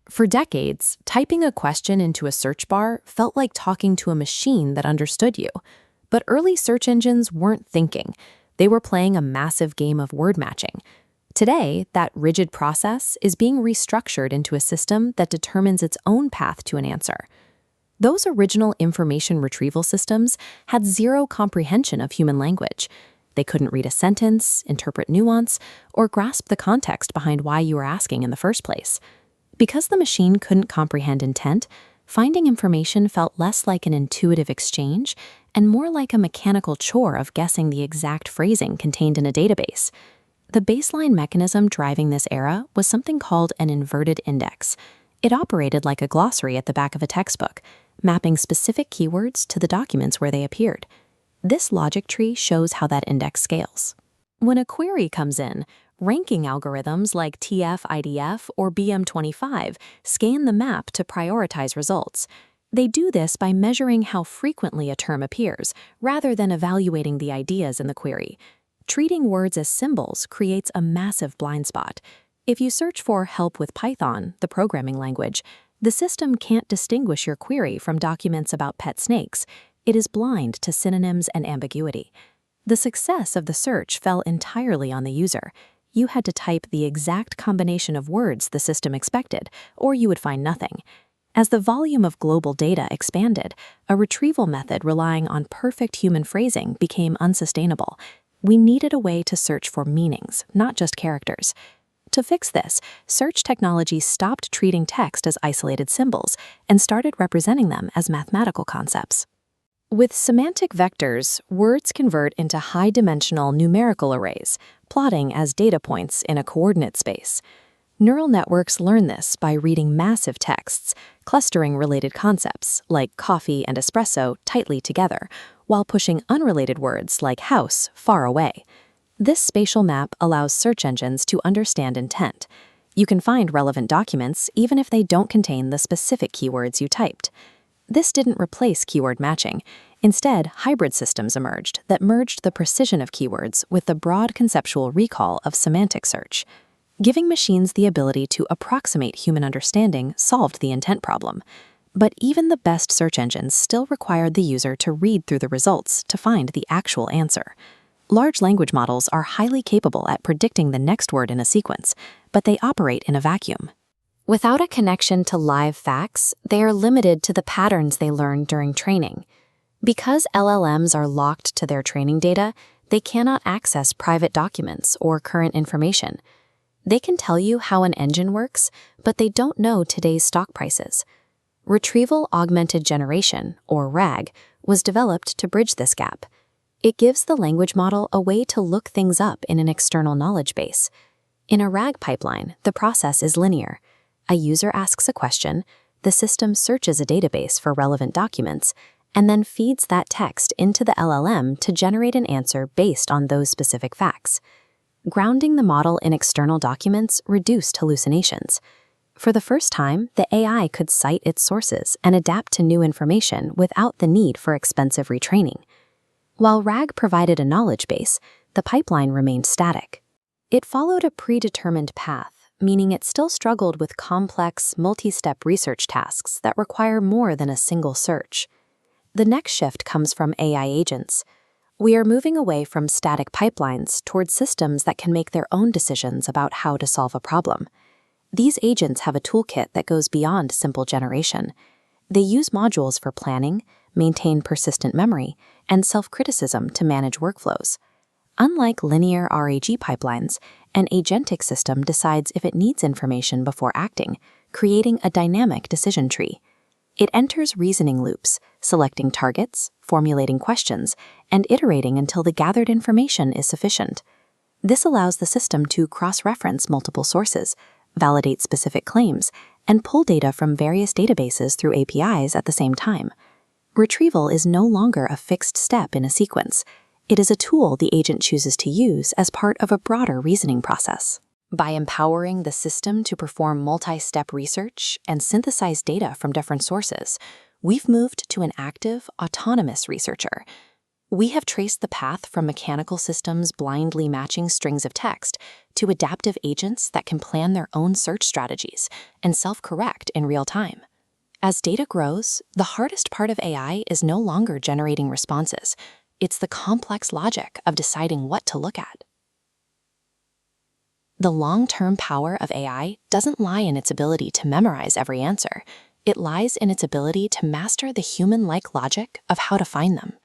For decades, typing a question into a search bar felt like talking to a machine that understood you. But early search engines weren't thinking. They were playing a massive game of word matching. Today, that rigid process is being restructured into a system that determines its own path to an answer. Those original information retrieval systems had zero comprehension of human language. They couldn't read a sentence, interpret nuance, or grasp the context behind why you were asking in the first place. Because the machine couldn't comprehend intent, finding information felt less like an intuitive exchange and more like a mechanical chore of guessing the exact phrasing contained in a database. The baseline mechanism driving this era was something called an inverted index. It operated like a glossary at the back of a textbook, mapping specific keywords to the documents where they appeared. This logic tree shows how that index scales. When a query comes in, ranking algorithms like TF-IDF or BM25 scan the map to prioritize results. They do this by measuring how frequently a term appears, rather than evaluating the ideas in the query. Treating words as symbols creates a massive blind spot. If you search for help with Python, the programming language, the system can't distinguish your query from documents about pet snakes. It is blind to synonyms and ambiguity. The success of the search fell entirely on the user. You had to type the exact combination of words the system expected, or you would find nothing. As the volume of global data expanded, a retrieval method relying on perfect human phrasing became unsustainable. We needed a way to search for meanings, not just characters. To fix this, search technology stopped treating text as isolated symbols and started representing them as mathematical concepts. With semantic vectors, words convert into high-dimensional numerical arrays, plotting as data points in a coordinate space. Neural networks learn this by reading massive texts, clustering related concepts, like coffee and espresso, tightly together, while pushing unrelated words like house far away. This spatial map allows search engines to understand intent. You can find relevant documents even if they don't contain the specific keywords you typed. This didn't replace keyword matching. Instead, hybrid systems emerged that merged the precision of keywords with the broad conceptual recall of semantic search. Giving machines the ability to approximate human understanding solved the intent problem. But even the best search engines still required the user to read through the results to find the actual answer. Large language models are highly capable at predicting the next word in a sequence, but they operate in a vacuum. Without a connection to live facts, they are limited to the patterns they learn during training. Because LLMs are locked to their training data, they cannot access private documents or current information. They can tell you how an engine works, but they don't know today's stock prices. Retrieval Augmented Generation, or RAG, was developed to bridge this gap. It gives the language model a way to look things up in an external knowledge base. In a RAG pipeline, the process is linear. A user asks a question, the system searches a database for relevant documents, and then feeds that text into the LLM to generate an answer based on those specific facts. Grounding the model in external documents reduced hallucinations. For the first time, the AI could cite its sources and adapt to new information without the need for expensive retraining. While RAG provided a knowledge base, the pipeline remained static. It followed a predetermined path, meaning it still struggled with complex, multi-step research tasks that require more than a single search. The next shift comes from AI agents. We are moving away from static pipelines towards systems that can make their own decisions about how to solve a problem. These agents have a toolkit that goes beyond simple generation. They use modules for planning, maintain persistent memory, and self-criticism to manage workflows. Unlike linear RAG pipelines, an agentic system decides if it needs information before acting, creating a dynamic decision tree. It enters reasoning loops, selecting targets, formulating questions, and iterating until the gathered information is sufficient. This allows the system to cross-reference multiple sources, validate specific claims, and pull data from various databases through APIs at the same time. Retrieval is no longer a fixed step in a sequence. It is a tool the agent chooses to use as part of a broader reasoning process. By empowering the system to perform multi-step research and synthesize data from different sources, we've moved to an active, autonomous researcher. We have traced the path from mechanical systems blindly matching strings of text to adaptive agents that can plan their own search strategies and self-correct in real time. As data grows, the hardest part of AI is no longer generating responses. It's the complex logic of deciding what to look at. The long-term power of AI doesn't lie in its ability to memorize every answer. It lies in its ability to master the human-like logic of how to find them.